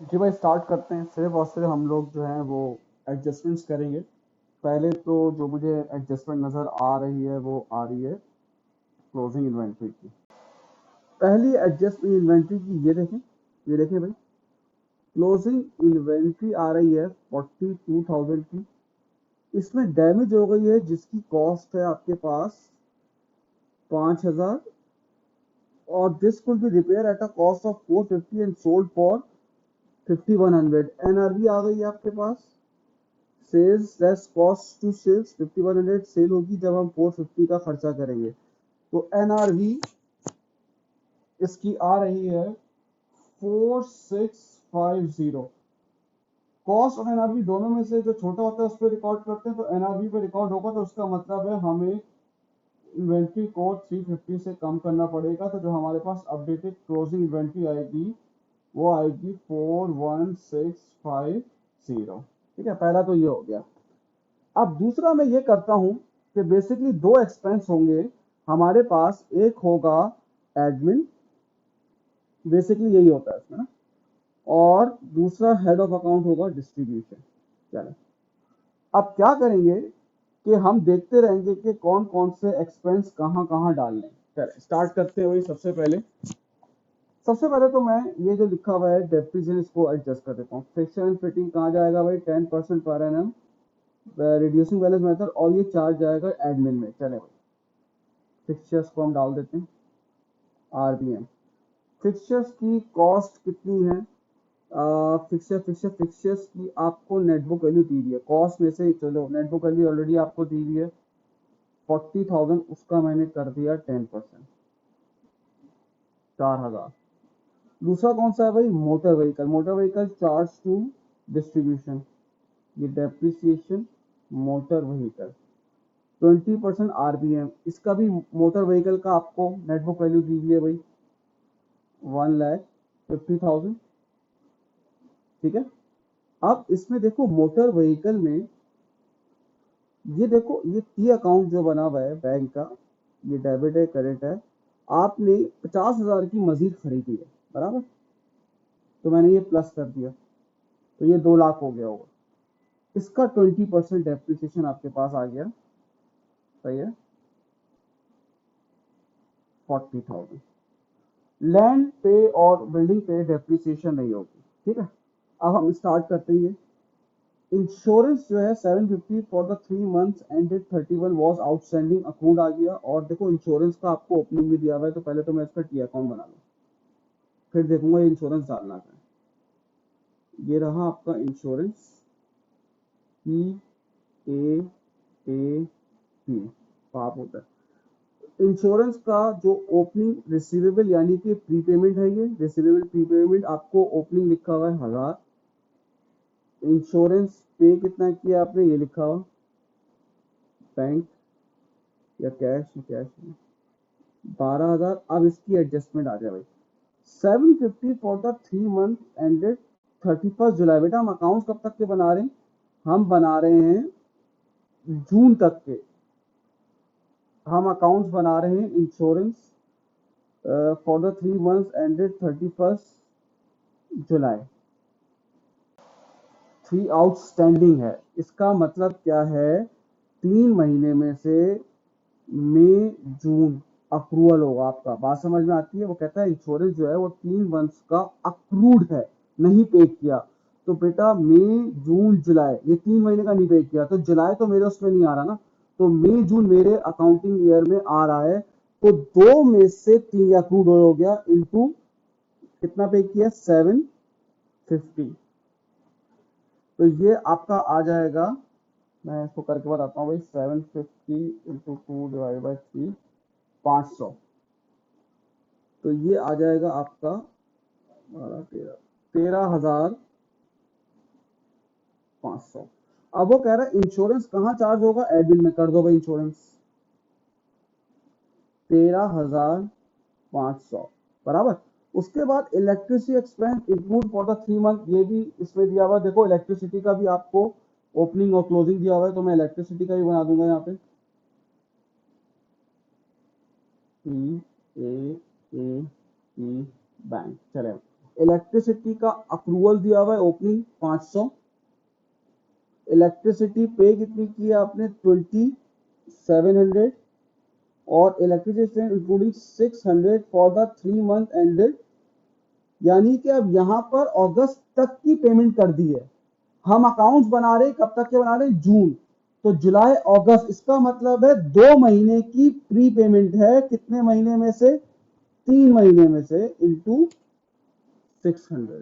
जी भाई स्टार्ट करते हैं। सिर्फ और सिर्फ हम लोग जो है वो एडजस्टमेंट्स करेंगे। पहले तो जो मुझे एडजस्टमेंट नज़र आ रही है वो आ रही है क्लोजिंग इन्वेंट्री की। पहली एडजस्टमेंट इन्वेंट्री की ये देखें भाई, क्लोजिंग इन्वेंट्री आ रही है 42,000 की। इसमें डैमेज हो गई है जिसकी कॉस्ट है आपके पास 5,000 और this could be repair at a cost of 450 and sold for 5100। NRV आ गई है आपके पास। Sales less cost to sales 5100 sale होगी जब हम 450 का खर्चा करेंगे। तो एनआरवी इसकी आ रही है 4650। कॉस्ट और एनआरवी दोनों में से जो छोटा होता है उस पर रिकॉर्ड करते हैं, तो एनआरवी पे रिकॉर्ड होगा तो उसका मतलब है हमें इन्वेंट्री को 350 से कम करना पड़ेगा। तो जो हमारे पास अपडेटेड क्लोजिंग इन्वेंट्री आएगी वो आएगी 41650। ठीक है, पहला तो ये हो गया। अब दूसरा मैं ये करता हूं कि बेसिकली दो एक्सपेंस होंगे हमारे पास। एक होगा एडमिन, बेसिकली यही होता है इसमें ना, और दूसरा हेड ऑफ अकाउंट होगा डिस्ट्रीब्यूशन। चलो अब क्या करेंगे कि हम देखते रहेंगे कि कौन कौन से एक्सपेंस कहाँ कहाँ डालने। चले स्टार्ट करते हैं। वही सबसे पहले तो मैं ये जो लिखा हुआ है डेप्रिसिएशन इसको एडजस्ट कर देता हूँ। फिक्सचर एंड फिटिंग कहाँ जाएगा भाई? 10% per annum reducing balance method, और ये चार्ज जाएगा एडमिन में। चले भाई फिक्सचर्स को हम डाल देते हैं। आरबीएम फिक्सचर्स की कॉस्ट कितनी है? फिक्सचर्स की आपको नेटबुक वैल्यू दी हुई है। कॉस्ट में से चलो नेटबुक वैल्यू ऑलरेडी आपको दी हुई है 40,000, उसका मैंने कर दिया 10%, 4,000। दूसरा कौन सा है भाई? Motor vehicle. Motor vehicle charge to distribution, ये डेप्रिसिएशन मोटर व्हीकल 20% आरबीएम। इसका भी मोटर व्हीकल का आपको नेटबुक वैल्यू दी हुई है भाई 1,50,000। ठीक है, अब इसमें देखो मोटर व्हीकल में ये देखो, ये टी अकाउंट जो बना हुआ है बैंक का, ये डेबिट है क्रेडिट है। आपने 50,000 की मजीद खरीदी है, बराबर? तो मैंने ये प्लस कर दिया तो ये 2 लाख हो गया होगा। इसका 20% डेप्रिसिएशन आपके पास आ गया। सही है, 40,000। लैंड पे और बिल्डिंग पे डेप्रिसिएशन नहीं होगी। ठीक है, अब हम स्टार्ट करते हैं। इंश्योरेंस जो है 750 for the 3 months ended 31 was outstanding account आ गया। और देखो इंश्योरेंस का आपको ओपनिंग भी दिया हुआ है, तो पहले तो मैं इसका टी अकाउंट बना लूँ, फिर देखूंगा इंश्योरेंस डालना है। ये रहा आपका इंश्योरेंस पी ए पी पाप होता है। इंश्योरेंस का जो ओपनिंग रिसीवेबल यानी कि प्रीपेमेंट है, ये रिसीवेबल प्रीपेमेंट आपको ओपनिंग लिखा हुआ है 1,000। इंश्योरेंस पे कितना किया आपने, ये लिखा हुआ बैंक या कैश, कैश 12,000। अब इसकी एडजस्टमेंट आ जाए भाई 750 फॉर द 3 मंथ एंडेड 31 जुलाई। बेटा हम अकाउंट कब तक के बना रहे हैं? हम बना रहे हैं जून तक के। हम अकाउंट्स बना रहे हैं insurance for the 3 months ended 31 July. 3 outstanding है, इसका मतलब क्या है? 3 महीने में से मई जून अक्रूवल होगा आपका। बात समझ में आती है? वो कहता है इंश्योरेंस जो है वो 3 मंथ्स का अक्रूड है, नहीं पे किया। तो बेटा मई जून जुलाई ये 3 महीने का नहीं पे किया, तो जुलाई तो मेरे उसमें नहीं आ रहा ना, तो मई जून मेरे अकाउंटिंग ईयर में आ रहा है। तो 2 में से 3 अक्रूड हो गया इंटू कितना पे किया 750। तो ये आपका आ जाएगा, मैं इसको करके बताता हूँ भाई, 750 इंटू 2/3 500। तो ये आ जाएगा आपका 13,500। अब वो कह रहा है इंश्योरेंस कहाँ चार्ज होगा? एडमिन में कर दो भाई इंश्योरेंस 13,500 बराबर। उसके बाद electricity expense include for the 3 month, ये भी इसमें दिया हुआ है। देखो इलेक्ट्रिसिटी का भी आपको ओपनिंग और क्लोजिंग दिया हुआ है, तो मैं इलेक्ट्रिसिटी का भी बना दूंगा यहाँ पे पी ए बैंक। चले इलेक्ट्रिसिटी का अप्रूवल दिया हुआ है ओपनिंग 500, इलेक्ट्रिसिटी पे कितनी की है आपने 2700, और electricity including 600 for the 3 month ended, यानी कि अब यहाँ पर अगस्त तक की पेमेंट कर दी है। हम अकाउंट्स बना रहे कब तक के बना रहे, जून, तो जुलाई अगस्त, इसका मतलब है 2 महीने की प्री पेमेंट है। कितने महीने में से, 3 महीने में से, इंटू 600।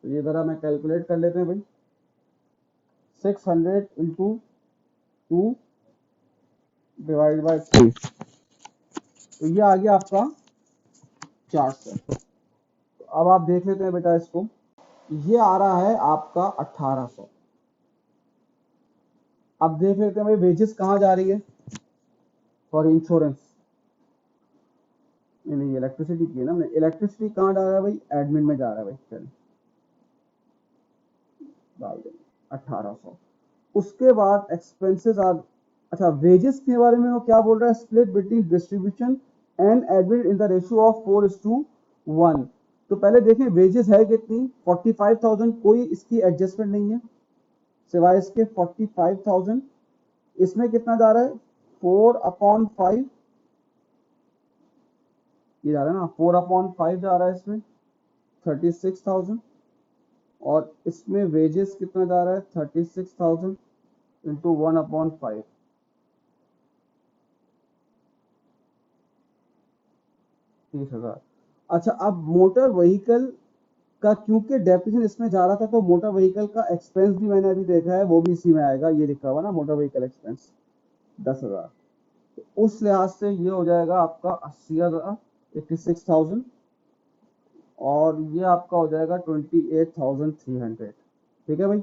तो ये जरा मैं कैलकुलेट कर लेते हैं भाई, 600 इंटू 2 डिवाइड बाई 3, तो ये आ गया आपका 400। तो अब आप देख लेते हैं बेटा इसको, ये आ रहा है आपका 1800। अब देख लेते हैं भाई वेजेस कहाँ जा रही है फॉर इंश्योरेंस, नहीं इलेक्ट्रिसिटी की है ना, इलेक्ट्रिसिटी कहाँ जा रहा है भाई, एडमिन में जा रहा है भाई, चलिए डाल देंगे 1800। उसके बाद एक्सपेंसेस आर, अच्छा वेजेस के बारे में वो क्या बोल रहा है, split between distribution and admin in the ratio of 4:1। तो पहले देखें वेजेस है कितनी, 45,000, कोई इसकी एडजस्टमेंट नहीं है सिवाय इसके 45,000। इसमें कितना जा रहा है, 4/5, ये जा रहा है ना, 4/5 जा रहा है इसमें 36,000, और इसमें वेजेस कितना जा रहा है 36,000 इंटू 1/5, 30,000। अच्छा अब मोटर व्हीकल का क्योंकि डेप्रिसिएशन इसमें जा रहा था, तो मोटर व्हीकल का एक्सपेंस भी मैंने अभी देखा है, वो भी इसी में आएगा, ये लिखा हुआ ना मोटर व्हीकल एक्सपेंस 10,000। तो उस लिहाज से ये हो जाएगा आपका 80,000, 86,000, और ये आपका हो जाएगा 28,300। ठीक है भाई।